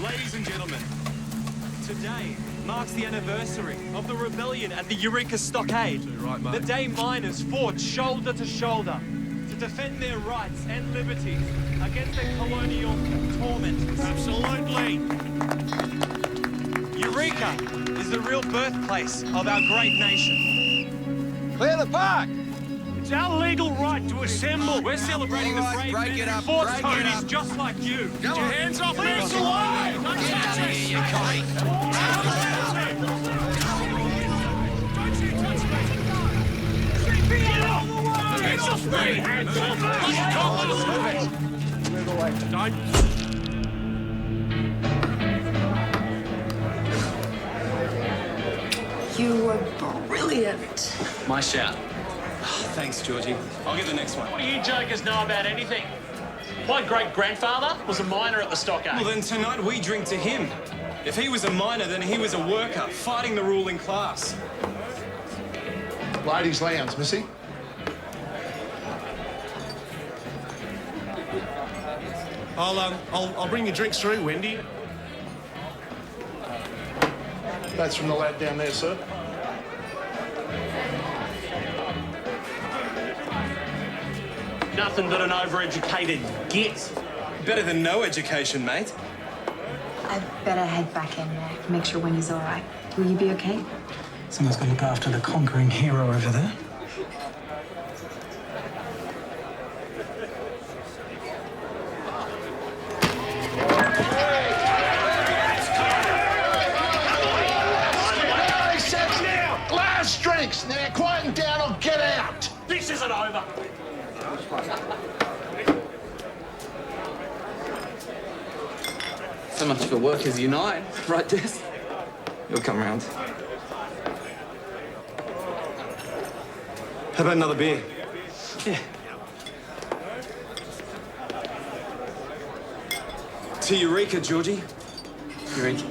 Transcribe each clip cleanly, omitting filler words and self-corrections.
Ladies and gentlemen, today marks the anniversary of the rebellion at the Eureka stockade. The day miners fought shoulder to shoulder to defend their rights and liberties against their colonial tormentors. Absolutely. Eureka is the real birthplace of our great nation. Clear the park! It's our legal right to assemble. We're celebrating the brave men who fought toadies just like you. Get your hands off me! It's alive! Don't touch us! You cunt! Don't you touch me! Get off the way! Hands off me! Hands off me! Move away. Don't. You were brilliant. My shout. Thanks, Georgie. I'll get the next one. What do you jokers know about anything? My great-grandfather was a miner at the stockade. Well, then tonight we drink to him. If he was a miner, then he was a worker, fighting the ruling class. Ladies' lounge, Missy. I'll bring your drinks through, Wendy. That's from the lad down there, sir. Nothing but an overeducated git. Better than no education, mate. I better head back in there, make sure Wendy's all right. Will you be okay? Someone's got to look after the conquering hero over there. Glass drinks! Now quieten down or get out! This isn't over. So much for workers unite, right, Des? You'll come round. How about another beer? Yeah. To Eureka, Georgie. Eureka.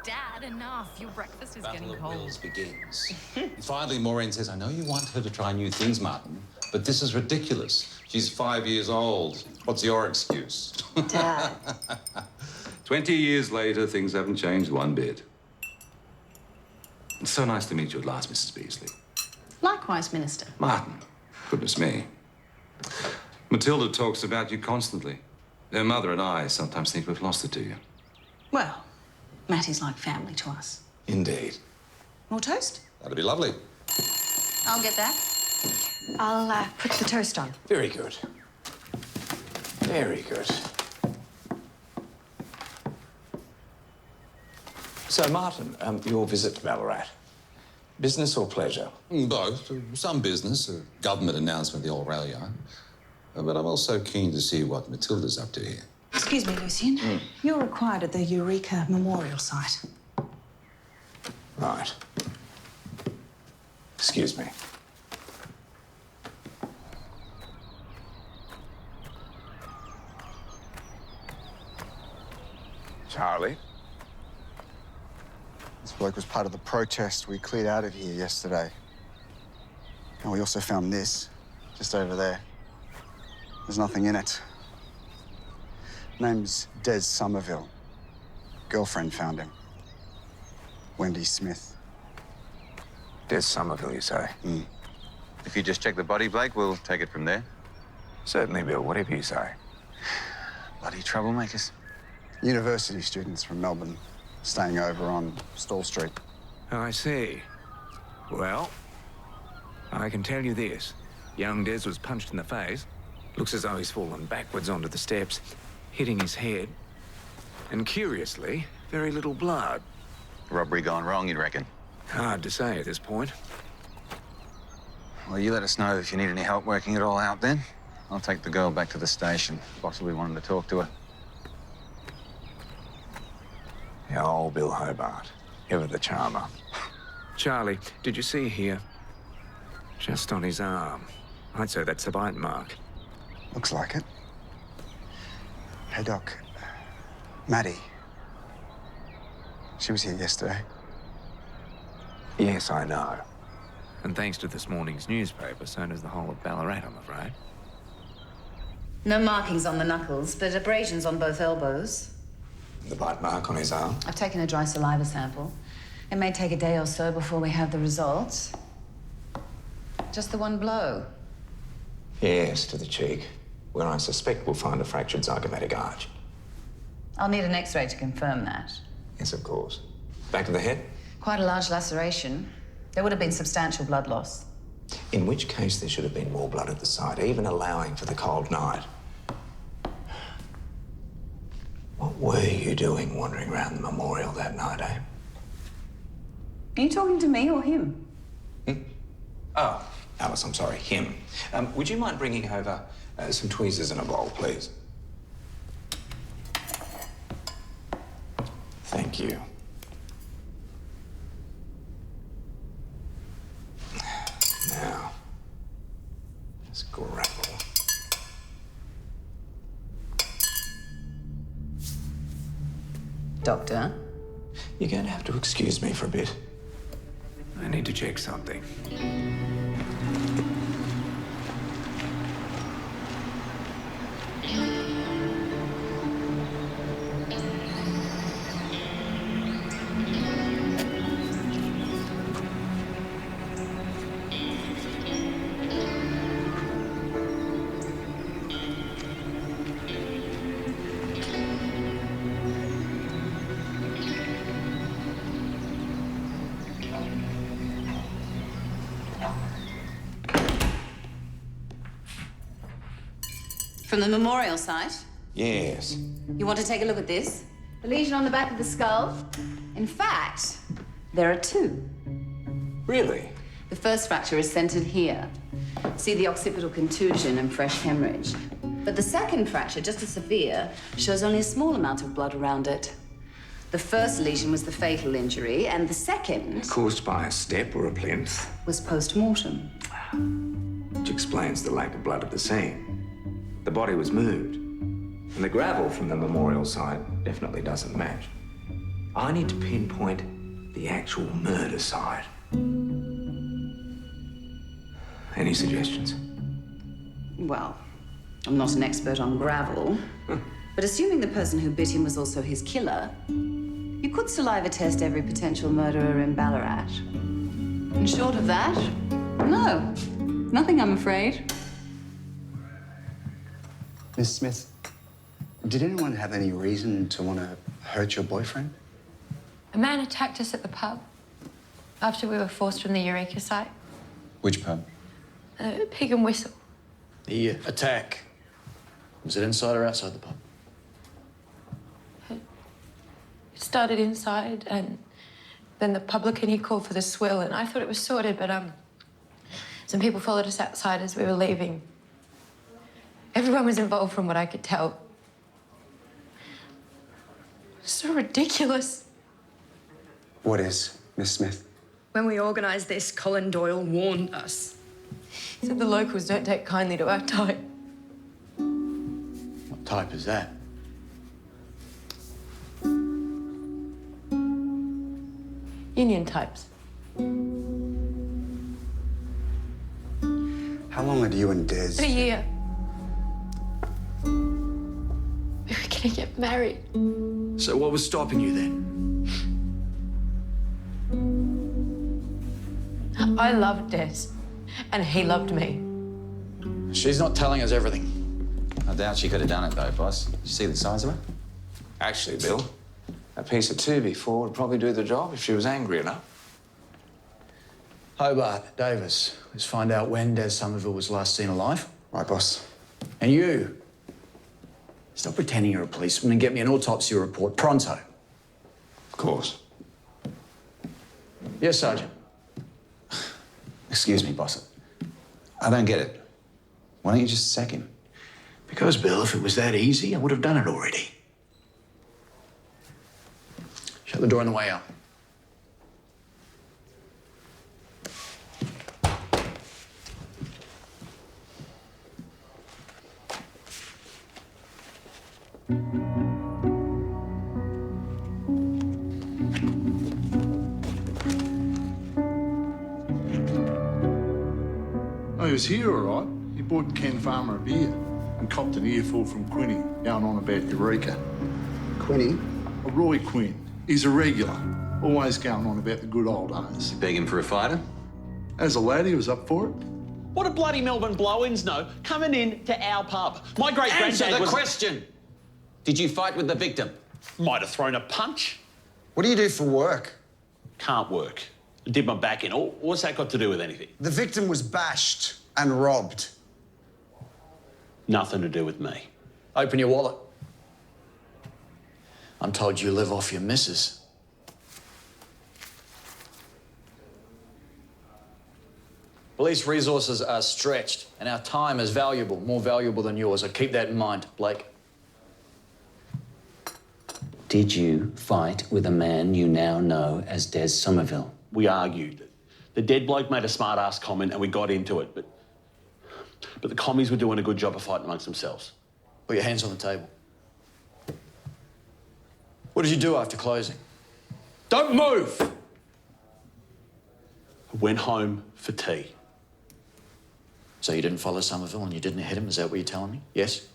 Dad, enough. Your breakfast is getting Battle of cold. Wills begins. Finally, Maureen says, I know you want her to try new things, Martin, but this is ridiculous. She's 5 years old. What's your excuse? Dad. 20 years later, things haven't changed one bit. It's so nice to meet you at last, Mrs. Beasley. Likewise, Minister. Martin, goodness me. Matilda talks about you constantly. Her mother and I sometimes think we've lost it to you. Well, Matty's like family to us. Indeed. More toast? That'd be lovely. I'll get that. I'll put the toast on. Very good. Very good. So, Martin, your visit to Ballarat, business or pleasure? Both. Some business, a government announcement, the old rally on. But I'm also keen to see what Matilda's up to here. Excuse me, Lucian. You're required at the Eureka Memorial Site. Right. Excuse me. Charlie? Bloke was part of the protest we cleared out of here yesterday. And we also found this, just over there. There's nothing in it. Name's Des Sommerville. Girlfriend found him. Wendy Smith. Des Sommerville, you say? If you just check the body, Blake, we'll take it from there. Certainly, Bill, whatever you say. Bloody troublemakers. University students from Melbourne, staying over on Stall Street. Oh, I see. Well, I can tell you this. Young Des was punched in the face. Looks as though he's fallen backwards onto the steps, hitting his head. And curiously, very little blood. Robbery gone wrong, you'd reckon? Hard to say at this point. Well, you let us know if you need any help working it all out then. I'll take the girl back to the station. Boss will be wanting to talk to her. Yeah, old Bill Hobart. Ever the charmer. Charlie, did you see here? Just on his arm. I'd say that's a bite mark. Looks like it. Hey, Doc. Maddie. She was here yesterday. Yes, I know. And thanks to this morning's newspaper, so does the whole of Ballarat, I'm afraid. No markings on the knuckles, but abrasions on both elbows. The bite mark on his arm? I've taken a dry saliva sample. It may take a day or so before we have the results. Just the one blow. Yes, to the cheek, where I suspect we'll find a fractured zygomatic arch. I'll need an X-ray to confirm that. Yes, of course. Back of the head? Quite a large laceration. There would have been substantial blood loss. In which case there should have been more blood at the site, even allowing for the cold night. What were you doing wandering around the memorial that night, eh? Are you talking to me or him? Oh, Alice, I'm sorry, him. Would you mind bringing over some tweezers and a bowl, please? Thank you. Now, let's gravel. Doctor? You're going to have to excuse me for a bit. I need to check something. From the memorial site? Yes. You want to take a look at this? The lesion on the back of the skull? In fact, there are two. Really? The first fracture is centered here. See the occipital contusion and fresh hemorrhage. But the second fracture, just as severe, shows only a small amount of blood around it. The first lesion was the fatal injury, and the second... Caused by a step or a plinth. ...was post-mortem. Which explains the lack of blood at the scene. The body was moved, and the gravel from the memorial site definitely doesn't match. I need to pinpoint the actual murder site. Any suggestions? Well, I'm not an expert on gravel, but assuming the person who bit him was also his killer, you could saliva test every potential murderer in Ballarat. And short of that, no, nothing, I'm afraid. Miss Smith, did anyone have any reason to want to hurt your boyfriend? A man attacked us at the pub after we were forced from the Eureka site. Which pub? Pig and Whistle. The attack, was it inside or outside the pub? It started inside, and then the publican, he called for the swill, and I thought it was sorted, but some people followed us outside as we were leaving. Everyone was involved from what I could tell. So ridiculous. What is, Miss Smith? When we organised this, Colin Doyle warned us. He said the locals don't take kindly to our type. What type is that? Union types. How long had you and Des? A year. We were gonna get married. So what was stopping you then? I loved Des, and he loved me. She's not telling us everything. I doubt she could have done it, though, boss. Did you see the size of her? Actually, Bill, a piece of 2B4 would probably do the job if she was angry enough. Hobart, Davis, let's find out when Des Sommerville was last seen alive. Right, boss. And you, stop pretending you're a policeman and get me an autopsy report pronto. Of course. Yes, Sergeant. Excuse me, boss. I don't get it. Why don't you just sack him? Because, Bill, if it was that easy, I would have done it already. Shut the door on the way out. Oh, he was here, all right. He bought Ken Farmer a beer and copped an earful from Quinny, going on about Eureka. Quinny? Roy Quinn. He's a regular, always going on about the good old days. Beg him for a fighter? As a lad, he was up for it. What do bloody Melbourne blow-ins know coming in to our pub? My great-granddad Answer the was... question! Did you fight with the victim? Might have thrown a punch. What do you do for work? Can't work. Did my back in. What's that got to do with anything? The victim was bashed and robbed. Nothing to do with me. Open your wallet. I'm told you live off your missus. Police resources are stretched, and our time is valuable, more valuable than yours. So keep that in mind, Blake. Did you fight with a man you now know as Des Sommerville? We argued. The dead bloke made a smart-ass comment and we got into it, but the commies were doing a good job of fighting amongst themselves. Put your hands on the table. What did you do after closing? Don't move! I went home for tea. So you didn't follow Sommerville and you didn't hit him? Is that what you're telling me? Yes?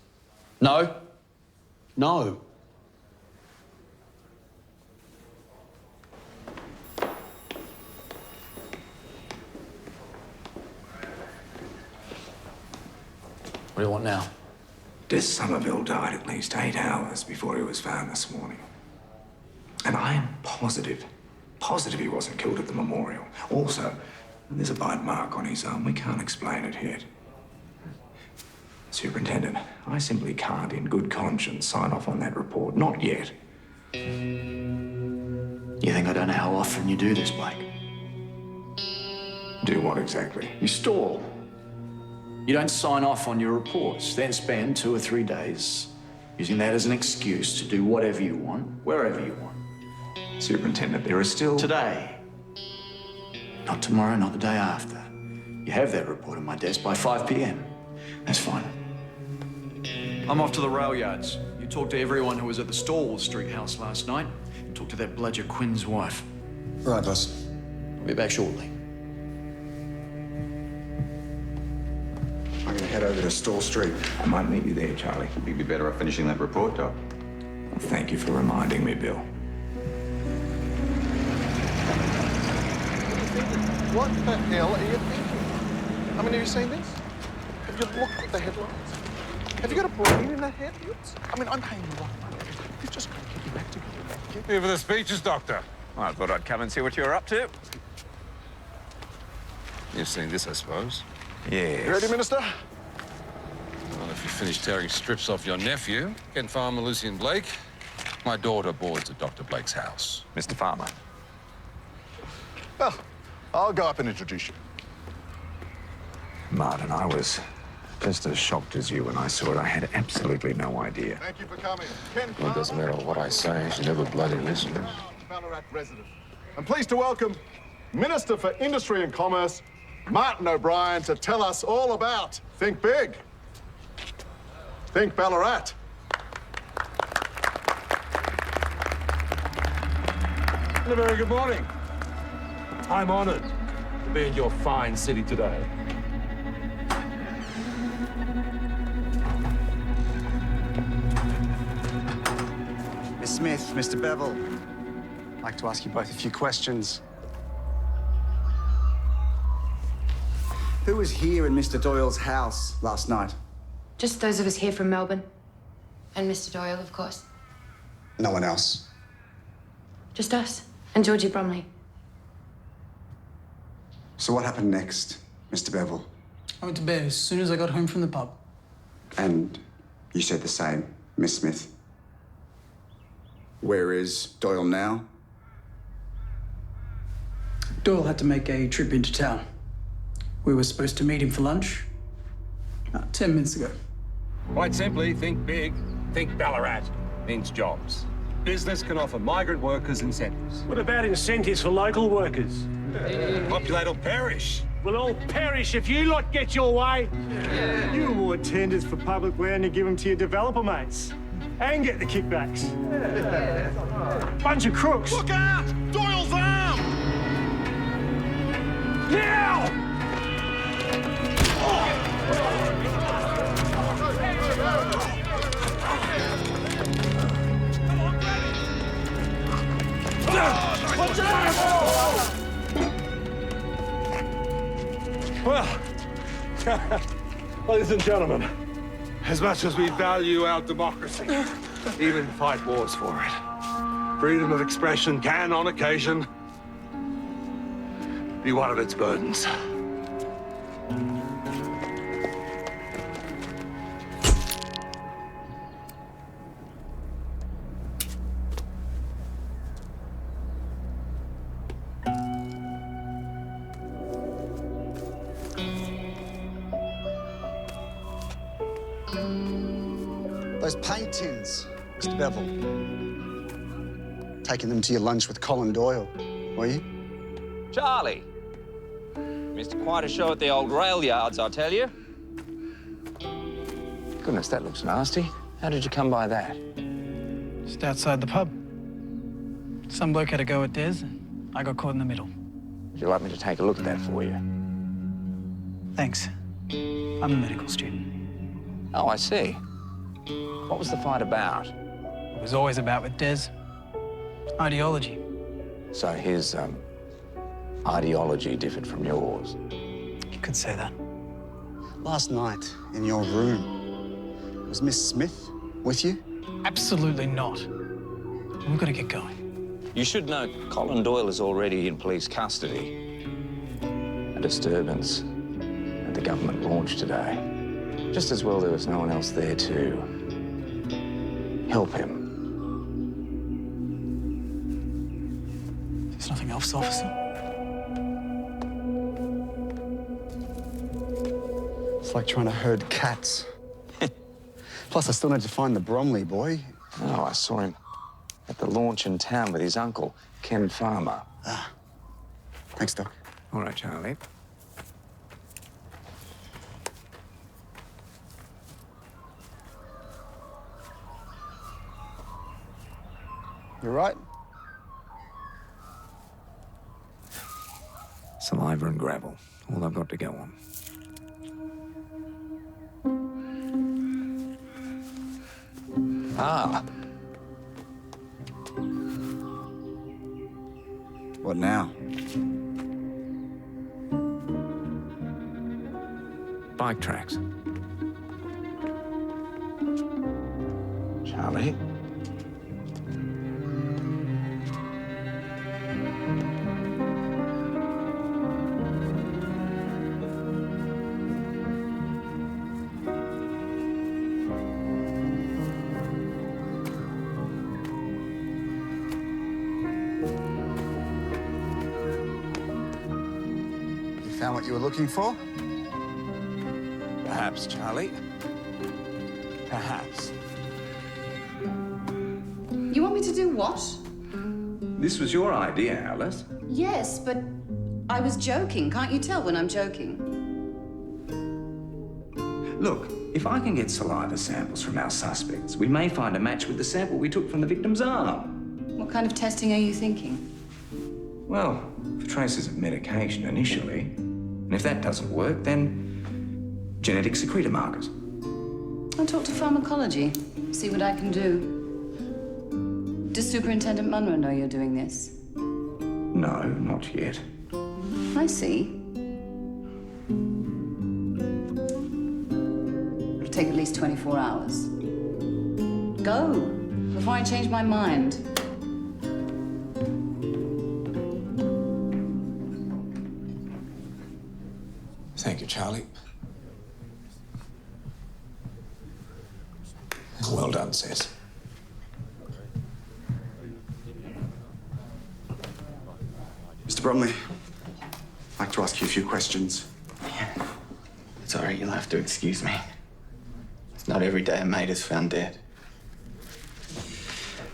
No? No. What do you want now? Des Sommerville died at least 8 hours before he was found this morning. And I am positive he wasn't killed at the memorial. Also, there's a bite mark on his arm. We can't explain it yet. Superintendent, I simply can't, in good conscience, sign off on that report. Not yet. You think I don't know how often you do this, Blake? Do what exactly? You stall. You don't sign off on your reports, then spend 2 or 3 days using that as an excuse to do whatever you want, wherever you want. Superintendent, there is still... Today. Not tomorrow, not the day after. You have that report on my desk by 5 p.m. That's fine. I'm off to the rail yards. You talk to everyone who was at the Stallwell Street house last night. And talk to that bludger Quinn's wife. Right, boss. I'll be back shortly. I'm gonna head over to Stall Street. I might meet you there, Charlie. You'd be better off finishing that report, Doc. Well, thank you for reminding me, Bill. What the hell are you thinking? I mean, have you seen this? Have you looked at the headlines? Have you got a brain in that head? I mean, I'm paying you a lot of money. You've just got to get your back together. Here for the speeches, Doctor. I thought I'd come and see what you're up to. You've seen this, I suppose. Yes. You ready, Minister? Well, if you finish tearing strips off your nephew, Ken Farmer, Lucian Blake, my daughter boards at Dr. Blake's house. Mr. Farmer. Well, I'll go up and introduce you. Martin, I was just as shocked as you when I saw it. I had absolutely no idea. Thank you for coming. Ken Well, it doesn't matter what I say. She never bloody listens. Ballarat resident. I'm pleased to welcome Minister for Industry and Commerce, Martin O'Brien, to tell us all about Think Big. Think Ballarat. A very good morning. I'm honored to be in your fine city today. Miss Smith, Mr. Bevel, I'd like to ask you both a few questions. Who was here in Mr. Doyle's house last night? Just those of us here from Melbourne. And Mr. Doyle, of course. No one else. Just us. And Georgie Bromley. So what happened next, Mr. Bevel? I went to bed as soon as I got home from the pub. And you said the same, Miss Smith. Where is Doyle now? Doyle had to make a trip into town. We were supposed to meet him for lunch 10 minutes ago. Quite simply, think big, think Ballarat. Means jobs. Business can offer migrant workers incentives. What about incentives for local workers? Populate or perish. We'll all perish if you lot get your way. You award tenders for public land and give them to your developer mates. And get the kickbacks. Bunch of crooks. Look out! Doyle's arm! Now! Well, ladies and gentlemen, as much as we value our democracy, even fight wars for it, freedom of expression can, on occasion, be one of its burdens. Those paint tins, Mr. Bevel. Taking them to your lunch with Colin Doyle, were you? Charlie. Missed quite a show at the old rail yards, I tell you. Goodness, that looks nasty. How did you come by that? Just outside the pub. Some bloke had a go at Des, and I got caught in the middle. Would you like me to take a look at that for you? Thanks. I'm a medical student. Oh, I see. What was the fight about? It was always about with Des. Ideology. So his, ideology differed from yours? You could say that. Last night, in your room, was Miss Smith with you? Absolutely not. We've got to get going. You should know Colin Doyle is already in police custody. A disturbance at the government launch today. Just as well there was no one else there to help him. There's nothing else, officer? It's like trying to herd cats. Plus, I still need to find the Bromley boy. Oh, I saw him at the launch in town with his uncle, Ken Farmer. Ah. Thanks, Doc. All right, Charlie. You right? Saliva and gravel. All I've got to go on. Ah. What now? Bike tracks. Charlie? Found what you were looking for? Perhaps, Charlie. Perhaps. You want me to do what? This was your idea, Alice. Yes, but I was joking. Can't you tell when I'm joking? Look, if I can get saliva samples from our suspects, we may find a match with the sample we took from the victim's arm. What kind of testing are you thinking? Well, for traces of medication initially. And if that doesn't work, then genetic secretor markers. I'll talk to pharmacology, see what I can do. Does Superintendent Munro know you're doing this? No, not yet. I see. It'll take at least 24 hours. Go, before I change my mind. Thank you, Charlie. Well done, Sis. Mr. Bromley, I'd like to ask you a few questions. Sorry, you'll have to excuse me. It's not every day a mate is found dead.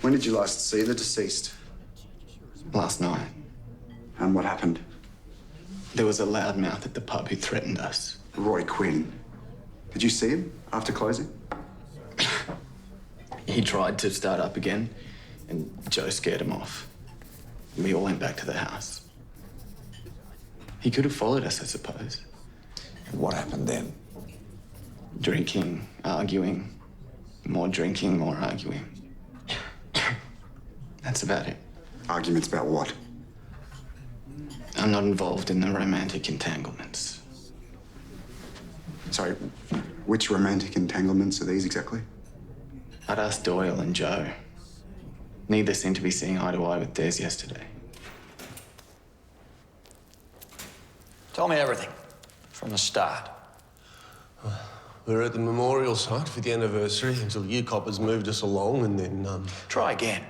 When did you last see the deceased? Last night. And what happened? There was a loudmouth at the pub who threatened us. Roy Quinn. Did you see him after closing? He tried to start up again, and Joe scared him off. We all went back to the house. He could have followed us, I suppose. What happened then? Drinking, arguing. More drinking, more arguing. That's about it. Arguments about what? I'm not involved in the romantic entanglements. Sorry, which romantic entanglements are these exactly? I'd asked Doyle and Joe. Neither seemed to be seeing eye to eye with Des yesterday. Tell me everything, from the start. We were at the memorial site for the anniversary until you coppers moved us along and then, Try again.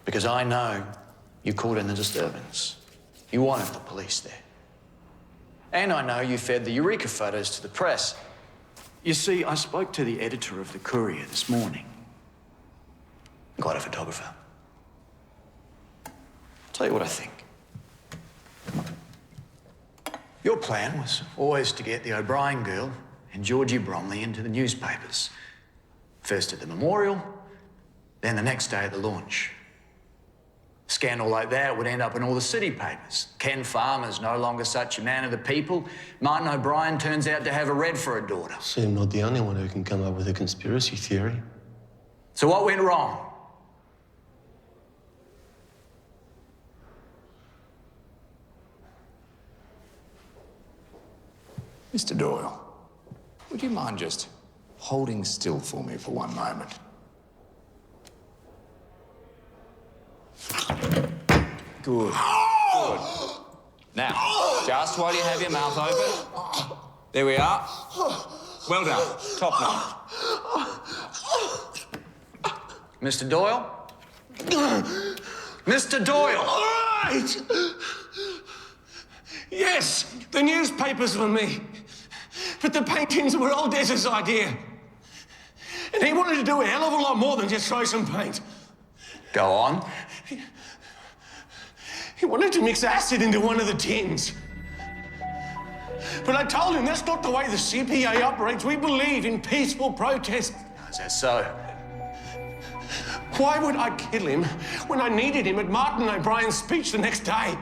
Because I know you called in the disturbance. You wanted the police there. And I know you fed the Eureka photos to the press. You see, I spoke to the editor of the Courier this morning. Quite a photographer. Tell you what I think. Your plan was always to get the O'Brien girl and Georgie Bromley into the newspapers. First at the memorial, then the next day at the launch. A scandal like that would end up in all the city papers. Ken Farmer's no longer such a man of the people. Martin O'Brien turns out to have a red for a daughter. See, I'm not the only one who can come up with a conspiracy theory. So what went wrong? Mr. Doyle, would you mind just holding still for me for one moment? Good. Good. Now, just while you have your mouth open. There we are. Well done. Top notch. Mr. Doyle? Mr. Doyle! All right! Yes, the newspapers were me. But the paintings were all Des's idea. And he wanted to do a hell of a lot more than just throw some paint. Go on. He wanted to mix acid into one of the tins. But I told him that's not the way the CPA operates. We believe in peaceful protest. Is that so? Why would I kill him when I needed him at Martin O'Brien's speech the next day?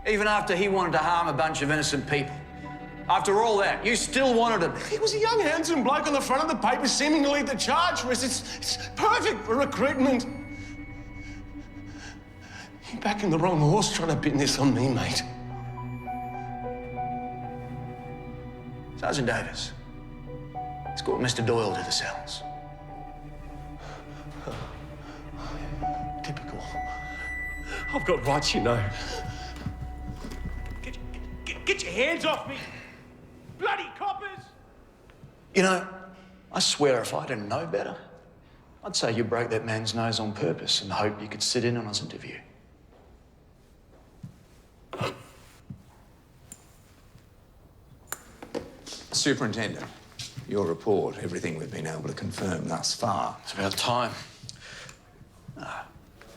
Even after he wanted to harm a bunch of innocent people. After all that, you still wanted him. He was a young, handsome bloke on the front of the paper seeming to lead the charge for us. It's perfect for recruitment. You're backing the wrong horse trying to pin this on me, mate. Sergeant Davis, escort Mr. Doyle to the cells. Typical. I've got rights, you know. Get your hands off me! Bloody coppers! You know, I swear if I didn't know better, I'd say you broke that man's nose on purpose and hoped you could sit in on his interview. Superintendent, your report, everything we've been able to confirm thus far. It's about time. You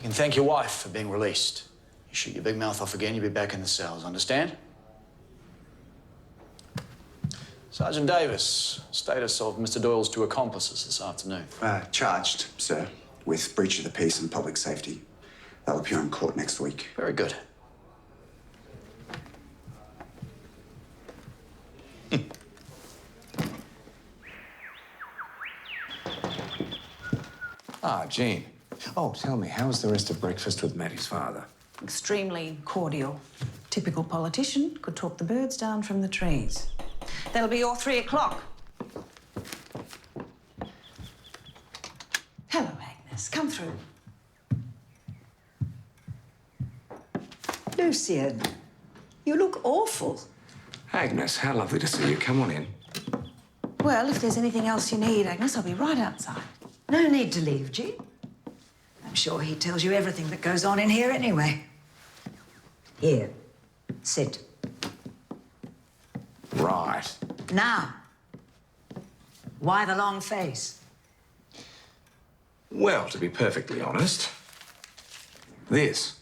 can thank your wife for being released. You shoot your big mouth off again, you'll be back in the cells, understand? Sergeant Davis, status of Mr. Doyle's two accomplices this afternoon. Charged, sir, with breach of the peace and public safety. They'll appear in court next week. Very good. Ah, Jean. Oh, tell me, how was the rest of breakfast with Maddie's father? Extremely cordial. Typical politician, could talk the birds down from the trees. That'll be your 3 o'clock. Hello, Agnes. Come through. Lucian, you look awful. Agnes, how lovely to see you. Come on in. Well, if there's anything else you need, Agnes, I'll be right outside. No need to leave, Jean. I'm sure he tells you everything that goes on in here anyway. Here, sit. Right. Now, why the long face? Well, to be perfectly honest, this.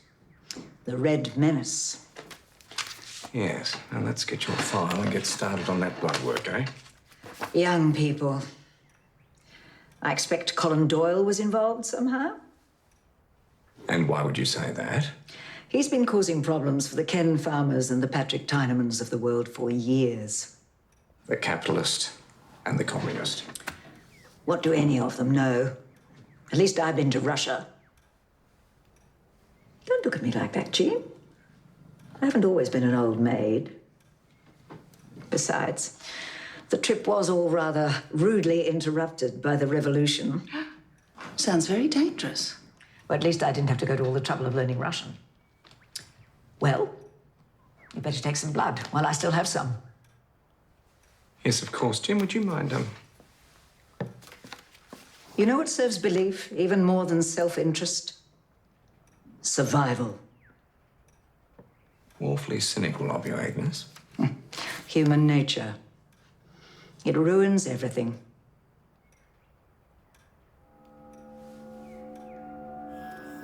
The Red Menace. Yes. Now let's get your file and get started on that blood work, eh? Young people. I expect Colin Doyle was involved somehow. And why would you say that? He's been causing problems for the Ken Farmers and the Patrick Tynemans of the world for years. The capitalist and the communist. What do any of them know? At least I've been to Russia. Don't look at me like that, Jean. I haven't always been an old maid. Besides, the trip was all rather rudely interrupted by the revolution. Sounds very dangerous. Well, at least I didn't have to go to all the trouble of learning Russian. Well, you better take some blood while I still have some. Yes, of course. Jim, would you mind, You know what serves belief even more than self-interest? Survival. Awfully cynical of you, Agnes. Human nature. It ruins everything.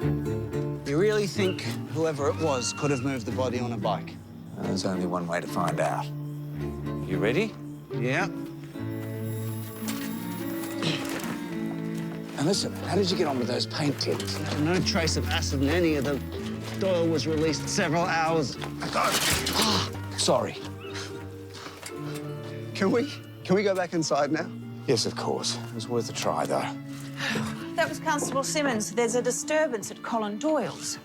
You really think whoever it was could have moved the body on a bike? There's only one way to find out. You ready? Yeah. And listen, how did you get on with those paint tins? No trace of acid in any of them. Doyle was released several hours ago. Sorry. Can we go back inside now? Yes, of course. It was worth a try, though. That was Constable Simmons. There's a disturbance at Colin Doyle's.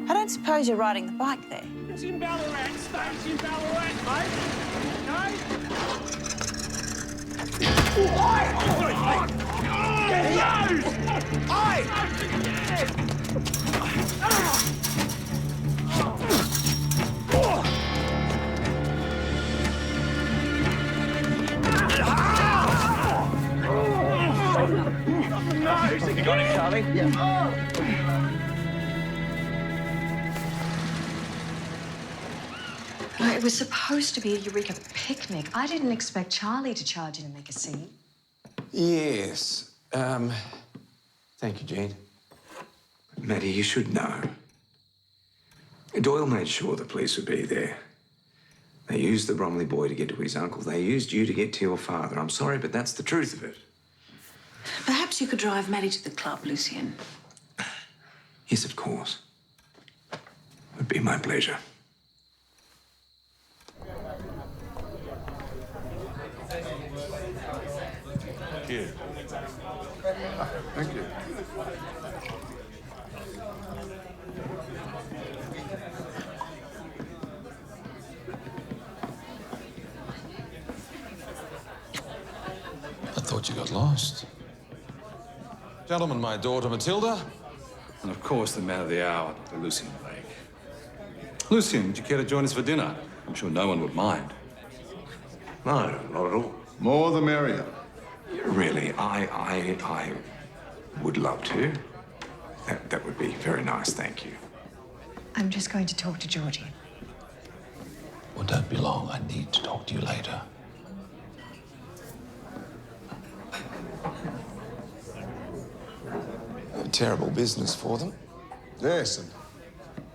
I don't suppose you're riding the bike there. It's in Ballarat. Stays in Ballarat, mate. Okay? Get used! You got it, Charlie? It was supposed to be a Eureka picnic. I didn't expect Charlie to charge in and make a scene. Yes. Thank you, Jean. Maddie, you should know. Doyle made sure the police would be there. They used the Bromley boy to get to his uncle. They used you to get to your father. I'm sorry, but that's the truth of it. Perhaps you could drive Maddie to the club, Lucian. Yes, of course. It would be my pleasure. Here. Thank you. I thought you got lost. Gentlemen, my daughter Matilda. And of course, the man of the hour, Dr. Lucian Blake. Lucian, would you care to join us for dinner? I'm sure no one would mind. No, not at all. More the merrier. Really, I would love to. That would be very nice, thank you. I'm just going to talk to Georgie. Well, don't be long. I need to talk to you later. A terrible business for them. Yes, and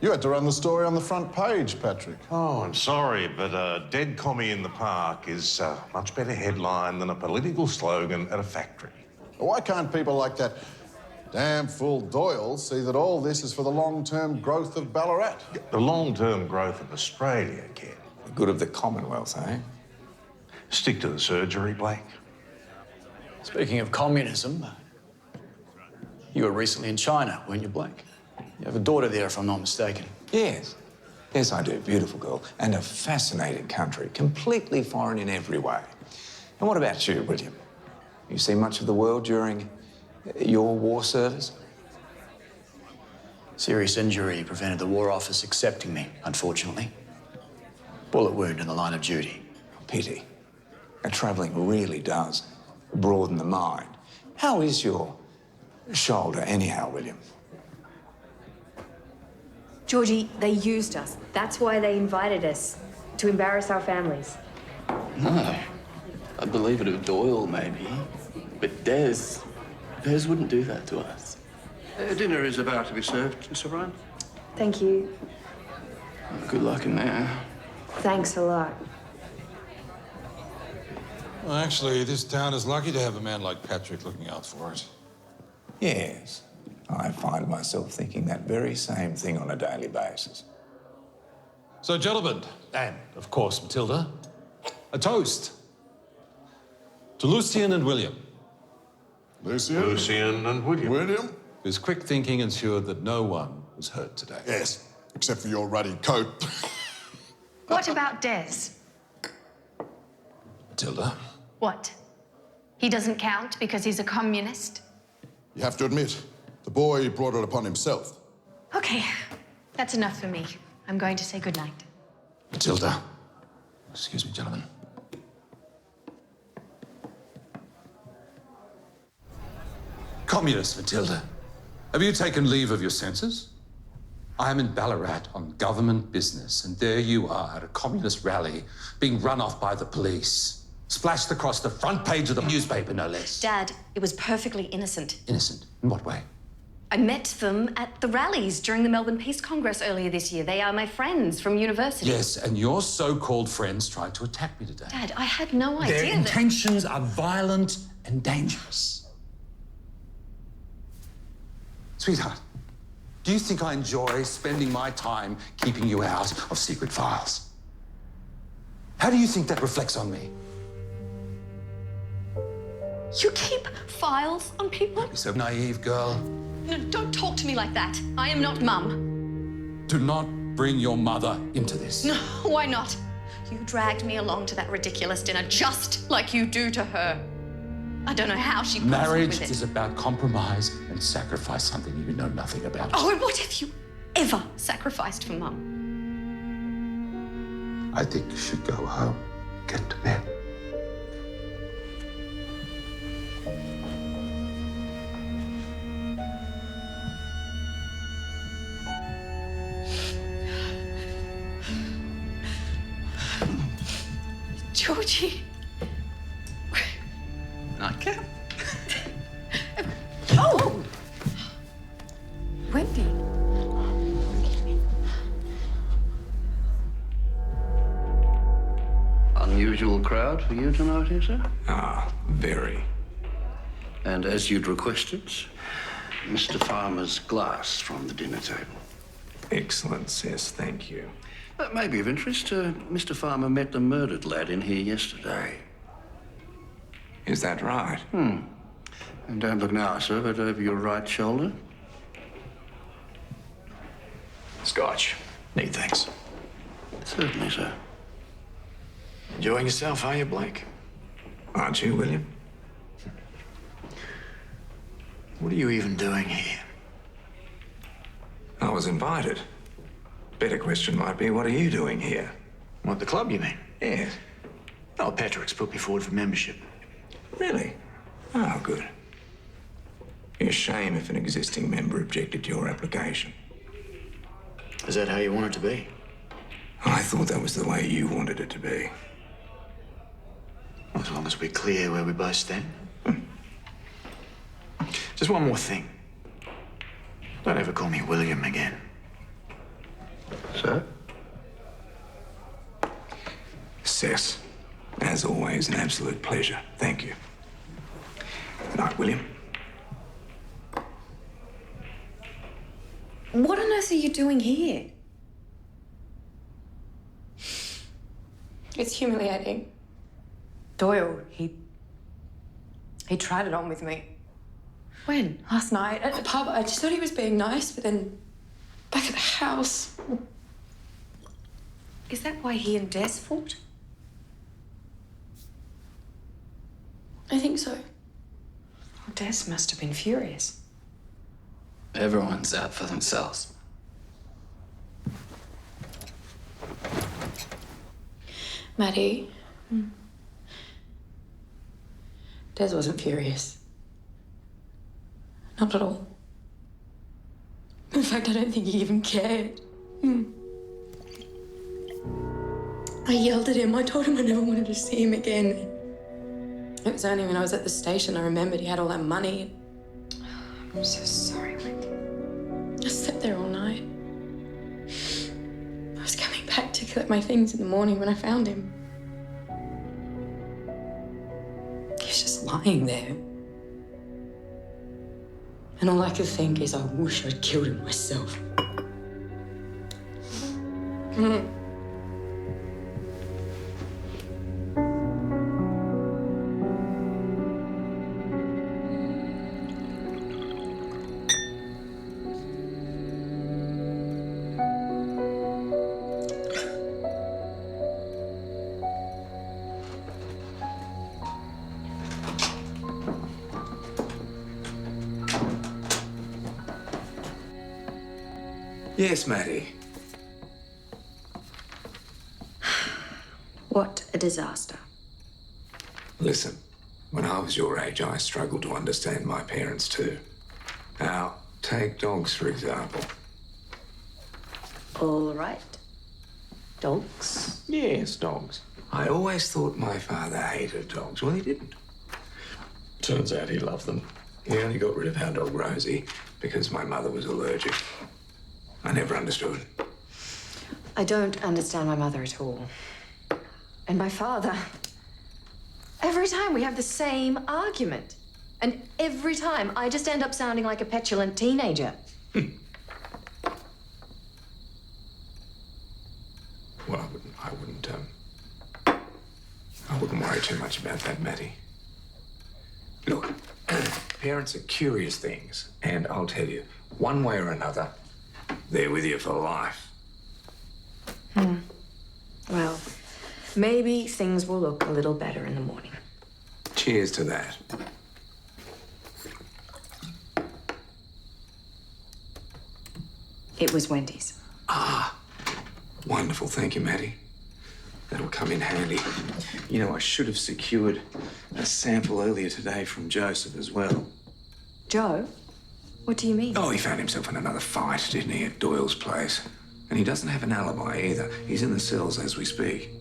you had to run the story on the front page, Patrick. Oh, I'm sorry, but a dead commie in the park is a much better headline than a political slogan at a factory. Why can't people like that Damn fool Doyle's see that all this is for the long-term growth of Ballarat. The long-term growth of Australia, Ken. The good of the Commonwealth, eh? Stick to the surgery, Blake. Speaking of communism, you were recently in China, weren't you, Blake? You have a daughter there, if I'm not mistaken. Yes. Yes, I do. Beautiful girl. And a fascinating country. Completely foreign in every way. And what about you, William? You see much of the world during your war service? Serious injury prevented the War Office accepting me, unfortunately. Bullet wound in the line of duty. Pity. And travelling really does broaden the mind. How is your shoulder anyhow, William? Georgie, they used us. That's why they invited us, to embarrass our families. No. I'd believe it of Doyle, maybe. But Des wouldn't do that to us. Dinner is about to be served, Miss O'Brien. Thank you. Good luck in there. Thanks a lot. Well, actually, this town is lucky to have a man like Patrick looking out for it. Yes. I find myself thinking that very same thing on a daily basis. So, gentlemen, and, of course, Matilda, a toast to Lucien and William. Lucien and William. William? Whose quick thinking ensured that no one was hurt today. Yes, except for your ruddy coat. What about Des? Matilda? What? He doesn't count because he's a communist? You have to admit, the boy brought it upon himself. Okay, that's enough for me. I'm going to say goodnight. Matilda. Excuse me, gentlemen. Communist, Matilda. Have you taken leave of your senses? I am in Ballarat on government business, and there you are at a communist rally, being run off by the police. Splashed across the front page of the newspaper, no less. Dad, it was perfectly innocent. Innocent? In what way? I met them at the rallies during the Melbourne Peace Congress earlier this year. They are my friends from university. Yes, and your so-called friends tried to attack me today. Dad, I had no idea Their intentions are violent and dangerous. Sweetheart, do you think I enjoy spending my time keeping you out of secret files? How do you think that reflects on me? You keep files on people? You're so naive, girl. No, don't talk to me like that. I am not Mum. Do not bring your mother into this. No, why not? You dragged me along to that ridiculous dinner just like you do to her. I don't know how she puts up Marriage with it. is about compromise and sacrifice, something you know nothing about. Oh, and what have you ever sacrificed for Mum? I think you should go home, get to bed. Georgie. Nightcap? Oh! Wendy. Unusual crowd for you tonight, is it? Ah, very. And as you'd requested, Mr. Farmer's glass from the dinner table. Excellent, yes, thank you. That may be of interest. Mr. Farmer met the murdered lad in here yesterday. Is that right? And don't look now, sir, but over your right shoulder. Scotch. Need thanks. Certainly, sir. Enjoying yourself, are you, Blake? Aren't you, William? What are you even doing here? I was invited. Better question might be, what are you doing here? What, the club, you mean? Yes. Oh, Patrick's put me forward for membership. Really? Oh, good. Be a shame if an existing member objected to your application. Is that how you want it to be? I thought that was the way you wanted it to be. Well, as long as we're clear where we both stand. Just one more thing. Don't ever call me William again. Sir? Cess, as always, an absolute pleasure. Thank you. Good night, William. What on earth are you doing here? It's humiliating. Doyle, he tried it on with me. When? Last night at the pub. I just thought he was being nice, but then back at the house. Is that why he and Des fought? I think so. Well, Des must have been furious. Everyone's out for themselves. Maddie. Des wasn't furious. Not at all. In fact, I don't think he even cared. I yelled at him. I told him I never wanted to see him again. It was only when I was at the station I remembered he had all that money. I'm so sorry, Wendy. I slept there all night. I was coming back to collect my things in the morning when I found him. He was just lying there. And all I could think is, I wish I'd killed him myself. Yes, Maddie. What a disaster. Listen, when I was your age, I struggled to understand my parents too. Now, take dogs, for example. All right. Dogs? Yes, dogs. I always thought my father hated dogs. Well, he didn't. Turns out he loved them. He only got rid of our dog, Rosie, because my mother was allergic. I never understood. I don't understand my mother at all. And my father. Every time we have the same argument. And every time I just end up sounding like a petulant teenager. Well, I wouldn't worry too much about that, Maddie. Look, parents are curious things, and I'll tell you, one way or another, they're with you for life. Well, maybe things will look a little better in the morning. Cheers to that. It was Wendy's. Ah, wonderful. Thank you, Maddie. That'll come in handy. You know, I should have secured a sample earlier today from Joseph as well. Joe? What do you mean? Oh, he found himself in another fight, didn't he, at Doyle's place? And he doesn't have an alibi either. He's in the cells as we speak.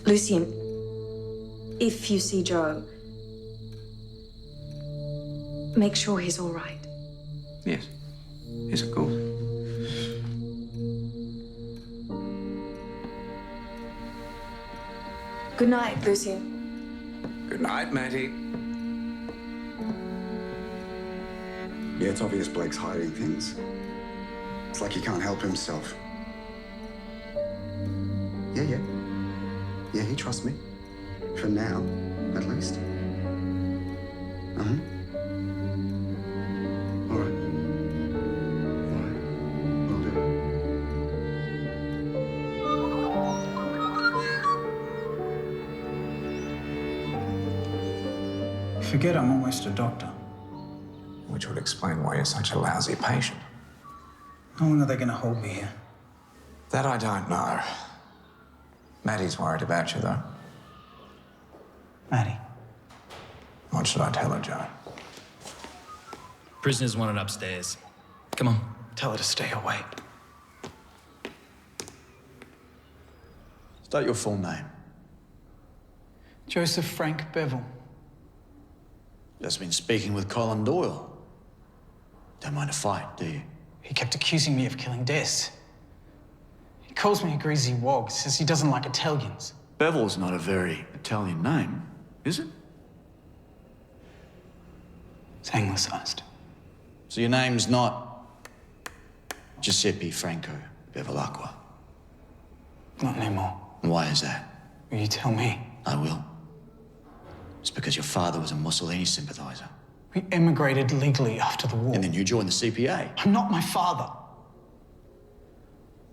Lucien, if you see Joe, make sure he's all right. Yes. Yes, of course. Good night, Lucien. Good night, Matty. Yeah, it's obvious Blake's hiding things. It's like he can't help himself. Yeah. Yeah, he trusts me. For now, at least. All right. Will do. Forget I'm almost a doctor. Which would explain why you're such a lousy patient. How long are they going to hold me here? That I don't know. Maddie's worried about you, though. Maddie. What should I tell her, Joe? Prisoners wanted upstairs. Come on. Tell her to stay away. State your full name. Joseph Frank Bevel. Just been speaking with Colin Doyle. Don't mind a fight, do you? He kept accusing me of killing Des. He calls me a greasy wog, says he doesn't like Italians. Bevel's not a very Italian name, is it? It's anglicised. So your name's not Giuseppe Franco Bevilacqua. Not anymore. Why is that? Will you tell me? I will. It's because your father was a Mussolini sympathizer. We emigrated legally after the war. And then you joined the CPA. I'm not my father.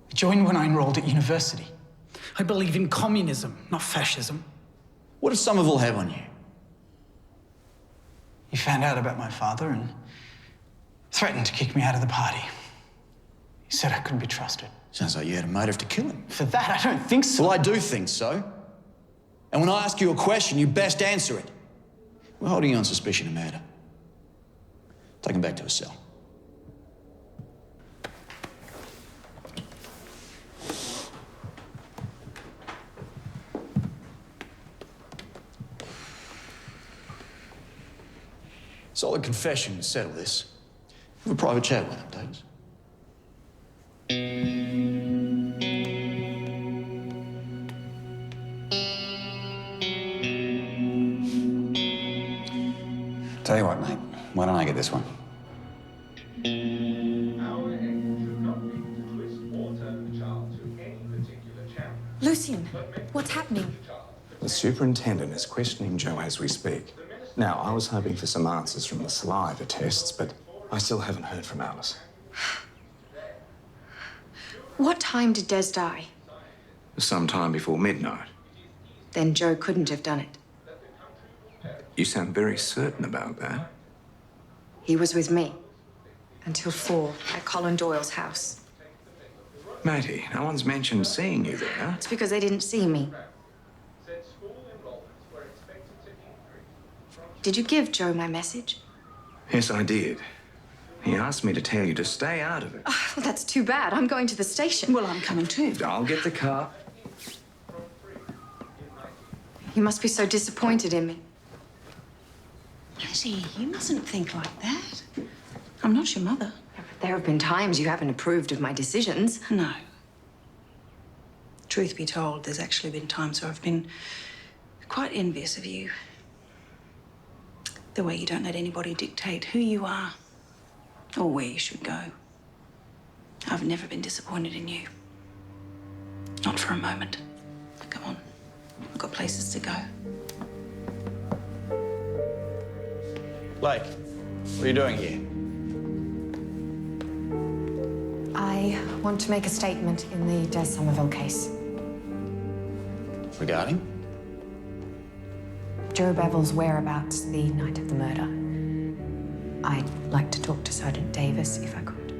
I joined when I enrolled at university. I believe in communism, not fascism. What does Sommerville have on you? He found out about my father and threatened to kick me out of the party. He said I couldn't be trusted. Sounds like you had a motive to kill him. For that, I don't think so. Well, I do think so. And when I ask you a question, you best answer it. We're holding you on suspicion of murder. Take him back to a cell. Solid confession to settle this. Have a private chat with him, Davis. Tell you what, mate. Why don't I get this one? Lucian, what's happening? The superintendent is questioning Joe as we speak. Now, I was hoping for some answers from the saliva tests, but I still haven't heard from Alice. What time did Des die? Sometime before midnight. Then Joe couldn't have done it. You sound very certain about that. He was with me until 4 at Colin Doyle's house. Matty, no one's mentioned seeing you there. It's because they didn't see me. Did you give Joe my message? Yes, I did. He asked me to tell you to stay out of it. Oh, well, that's too bad. I'm going to the station. Well, I'm coming too. I'll get the car. You must be so disappointed in me. Matty, you mustn't think like that. I'm not your mother. Yeah, but there have been times you haven't approved of my decisions. No. Truth be told, there's actually been times where I've been quite envious of you. The way you don't let anybody dictate who you are or where you should go. I've never been disappointed in you. Not for a moment. Come on. I've got places to go. Blake, what are you doing here? I want to make a statement in the Des Sommerville case. Regarding? Joe Bevel's whereabouts the night of the murder. I'd like to talk to Sergeant Davis if I could.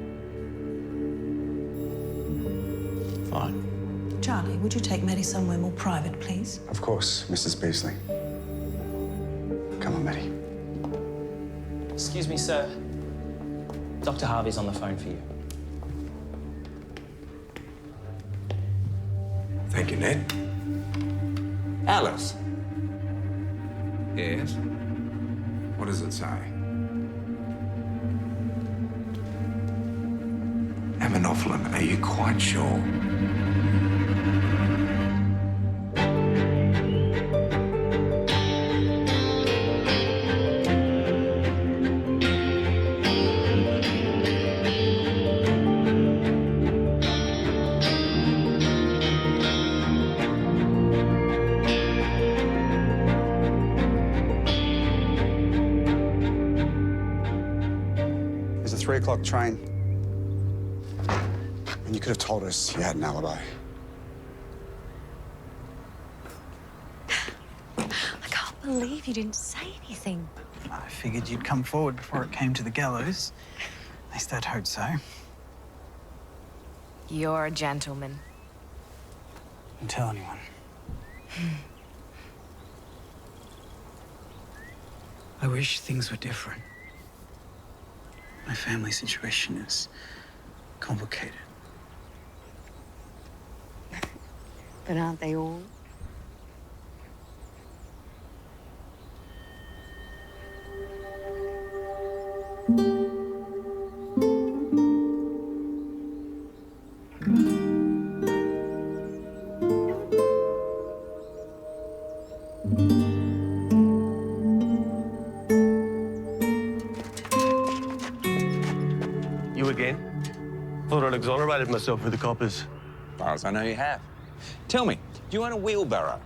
Fine. Charlie, would you take Matty somewhere more private, please? Of course, Mrs. Beasley. Come on, Matty. Excuse me, sir. Dr. Harvey's on the phone for you. Thank you, Ned. Alice. Yes? What does it say? Aminophylline, are you quite sure? There's a 3 o'clock train. And you could have told us you had an alibi. I can't believe you didn't say anything. I figured you'd come forward before it came to the gallows. At least I'd hope so. You're a gentleman. Don't tell anyone. I wish things were different. My family situation is complicated. But aren't they all? You again? Thought I'd exonerated myself with the coppers. As far as I know, you have. Tell me, do you own a wheelbarrow?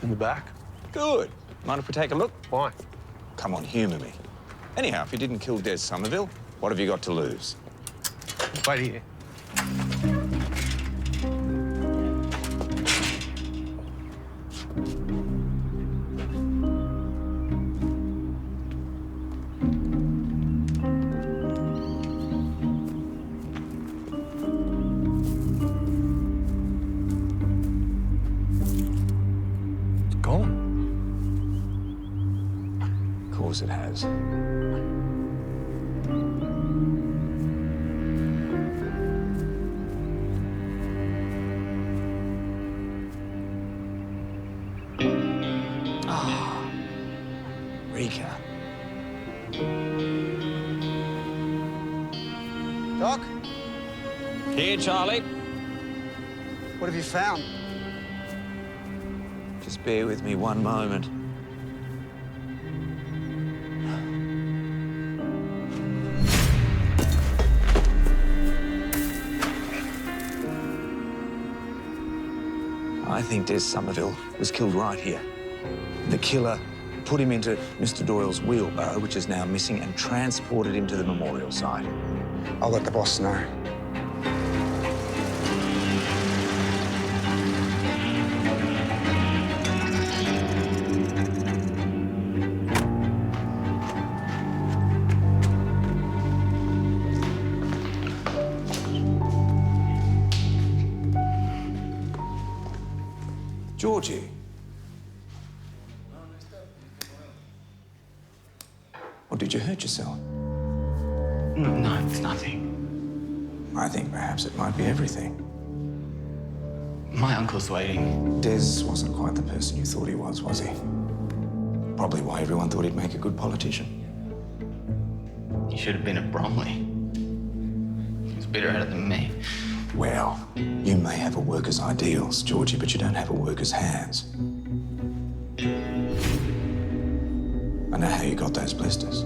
In the back. Good. Mind if we take a look? Why? Come on, humour me. Anyhow, if you didn't kill Des Sommerville, what have you got to lose? Wait here. It has. Ah, Eureka. Doc? Here, Charlie. What have you found? Just bear with me one moment. I think Des Sommerville was killed right here. The killer put him into Mr. Doyle's wheelbarrow, which is now missing, and transported him to the memorial site. I'll let the boss know. Georgie. Or did you hurt yourself? No, it's nothing. I think perhaps it might be everything. My uncle's waiting. Des wasn't quite the person you thought he was he? Probably why everyone thought he'd make a good politician. He should have been at Bromley. He was better at it than me. Well, you may have a worker's ideals, Georgie, but you don't have a worker's hands. I know how you got those blisters. I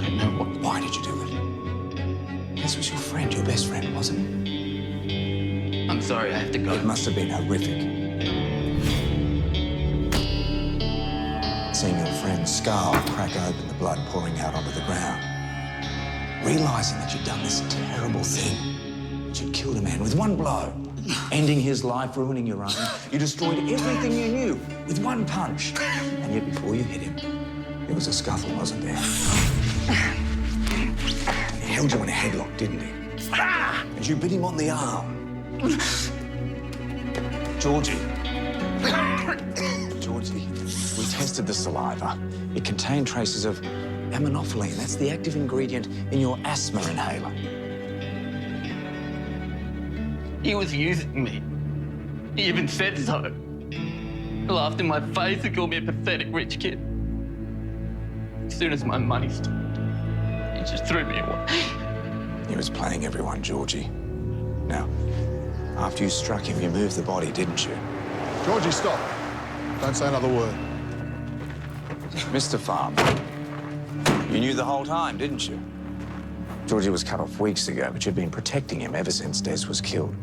don't know what. Why did you do it? This was your friend, your best friend, wasn't it? I'm sorry, I have to go. It must have been horrific. Seeing your friend's skull crack open, the blood pouring out onto the ground. Realising that you'd done this terrible thing, that you'd killed a man with one blow, ending his life, ruining your own. You destroyed everything you knew with one punch. And yet before you hit him, there was a scuffle, wasn't there? He held you in a headlock, didn't he? And you bit him on the arm. Georgie. Georgie, we tested the saliva. It contained traces of ammonophyline. That's the active ingredient in your asthma inhaler. He was using me. He even said so. He laughed in my face and called me a pathetic rich kid. As soon as my money stopped, he just threw me away. He was playing everyone, Georgie. Now, after you struck him, you moved the body, didn't you? Georgie, stop. Don't say another word. Mr. Farmer, you knew the whole time, didn't you? Georgie was cut off weeks ago, but you'd been protecting him ever since Des was killed.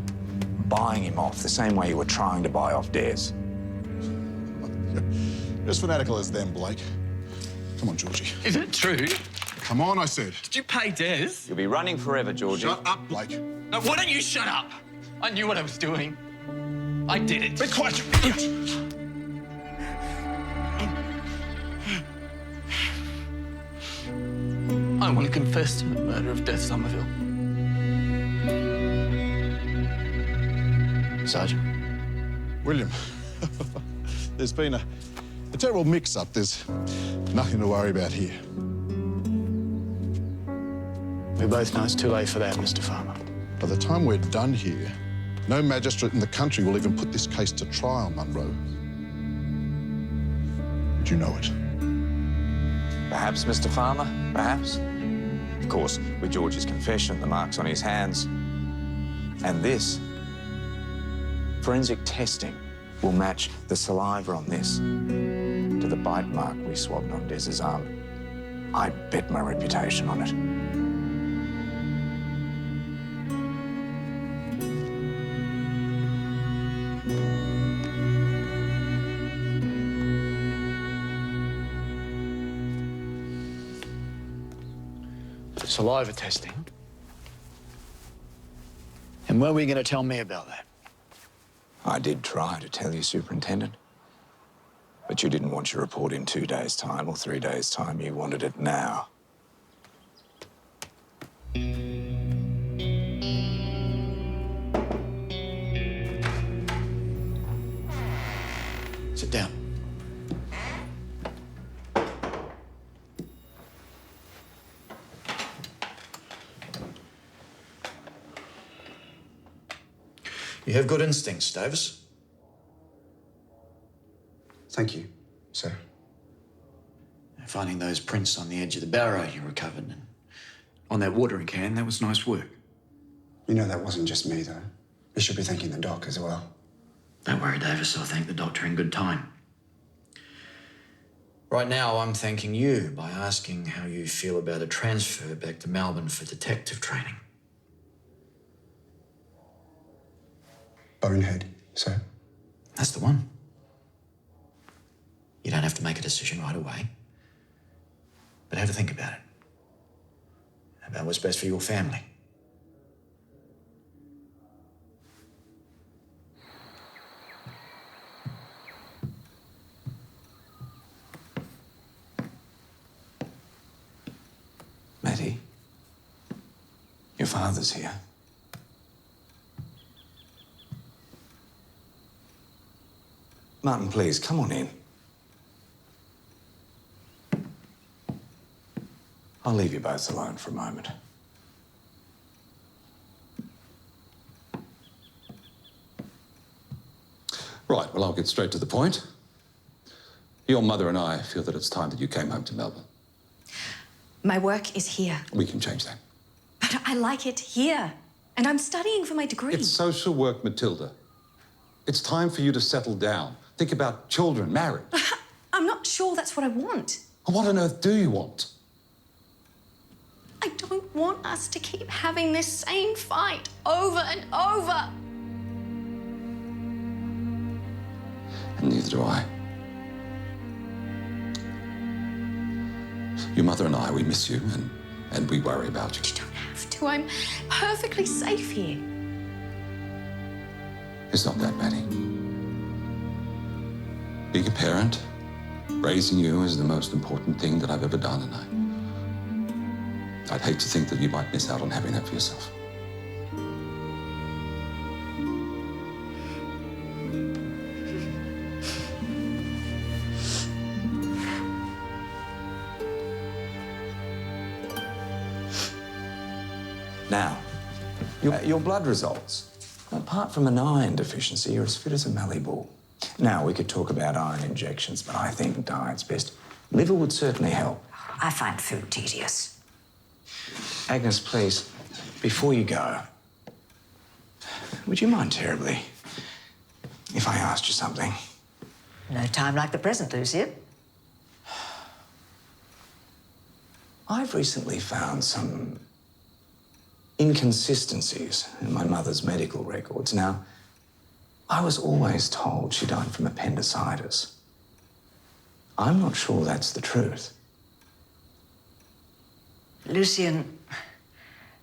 Buying him off the same way you were trying to buy off Des. You're as fanatical as them, Blake. Come on, Georgie. Is it true? Come on, I said. Did you pay Des? You'll be running forever, Georgie. Shut up, Blake. No, why don't you shut up? I knew what I was doing. I did it. Be quiet. I want to confess to the murder of Des Sommerville. Sergeant. William, there's been a terrible mix-up. There's nothing to worry about here. We both know it's too late for that, Mr. Farmer. By the time we're done here, no magistrate in the country will even put this case to trial, Munro. But you know it. Perhaps, Mr. Farmer, perhaps. Of course, with George's confession, the marks on his hands, and this, forensic testing will match the saliva on this to the bite mark we swabbed on Des's arm. I bet my reputation on it. Saliva testing. And when were you going to tell me about that? I did try to tell you, Superintendent. But you didn't want your report in 2 days' time or 3 days' time. You wanted it now. Sit down. You have good instincts, Davis. Thank you, sir. Finding those prints on the edge of the barrow you recovered and on that watering can, that was nice work. You know that wasn't just me, though. You should be thanking the doc as well. Don't worry, Davis. I'll thank the doctor in good time. Right now, I'm thanking you by asking how you feel about a transfer back to Melbourne for detective training. Bonehead, sir. That's the one. You don't have to make a decision right away. But have a think about it. About what's best for your family. Matty, your father's here. Martin, please, come on in. I'll leave you both alone for a moment. Right, well, I'll get straight to the point. Your mother and I feel that it's time that you came home to Melbourne. My work is here. We can change that. But I like it here. And I'm studying for my degree. It's social work, Matilda. It's time for you to settle down. Think about children, marriage. I'm not sure that's what I want. What on earth do you want? I don't want us to keep having this same fight over and over. And neither do I. Your mother and I, we miss you and we worry about you. You don't have to. I'm perfectly safe here. It's not that, Matty. Being a parent, raising you is the most important thing that I've ever done, and I'd hate to think that you might miss out on having that for yourself. Now, your blood results. Apart from an iron deficiency, you're as fit as a mallee bull. Now, we could talk about iron injections, but I think diet's best. Liver would certainly help. I find food tedious. Agnes, please, before you go, would you mind terribly if I asked you something? No time like the present, Lucia. I've recently found some inconsistencies in my mother's medical records. Now, I was always told she died from appendicitis. I'm not sure that's the truth. Lucian,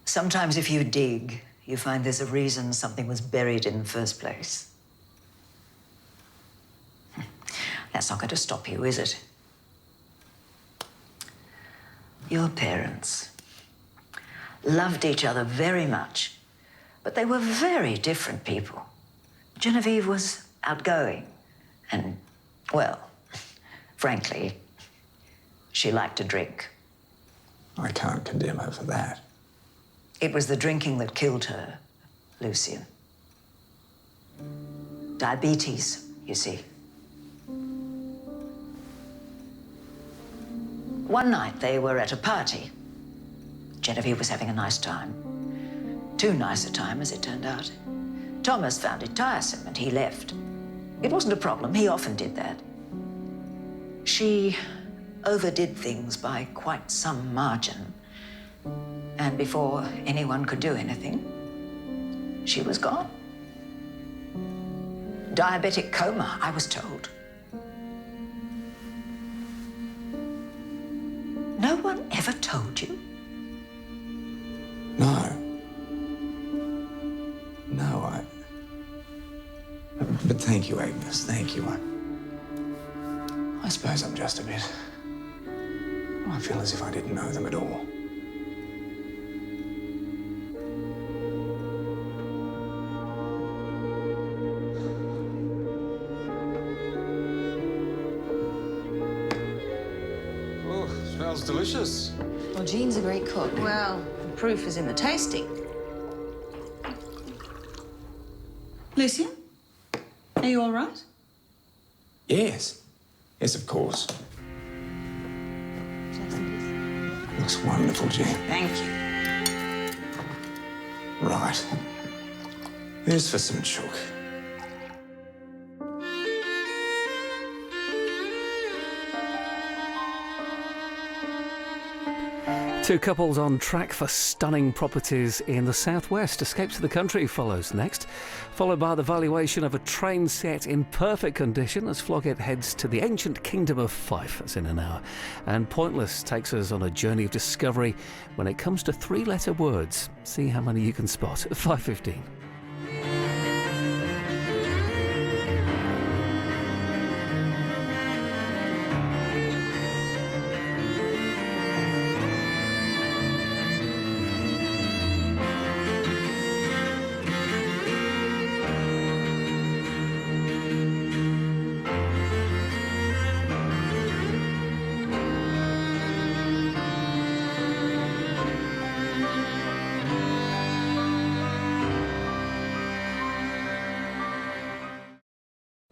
sometimes if you dig, you find there's a reason something was buried in the first place. That's not going to stop you, is it? Your parents loved each other very much, but they were very different people. Genevieve was outgoing and, well, frankly, she liked to drink. I can't condemn her for that. It was the drinking that killed her, Lucian. Diabetes, you see. One night they were at a party. Genevieve was having a nice time. Too nice a time, as it turned out. Thomas found it tiresome and he left. It wasn't a problem. He often did that. She overdid things by quite some margin. And before anyone could do anything, she was gone. Diabetic coma, I was told. No one ever told you? No. But thank you, Agnes, thank you. I suppose I'm just a bit... I feel as if I didn't know them at all. Oh, smells delicious. Well, Jean's a great cook. Well, the proof is in the tasting. Lucian, are you all right? Yes. Yes, of course. Looks wonderful, Jean. Thank you. Right. Here's for some chook. Two couples on track for stunning properties in the southwest. Escape to the Country follows next, followed by the valuation of a train set in perfect condition as Flogget heads to the ancient kingdom of Fife. That's in an hour. And Pointless takes us on a journey of discovery when it comes to three-letter words. See how many you can spot at 5:15.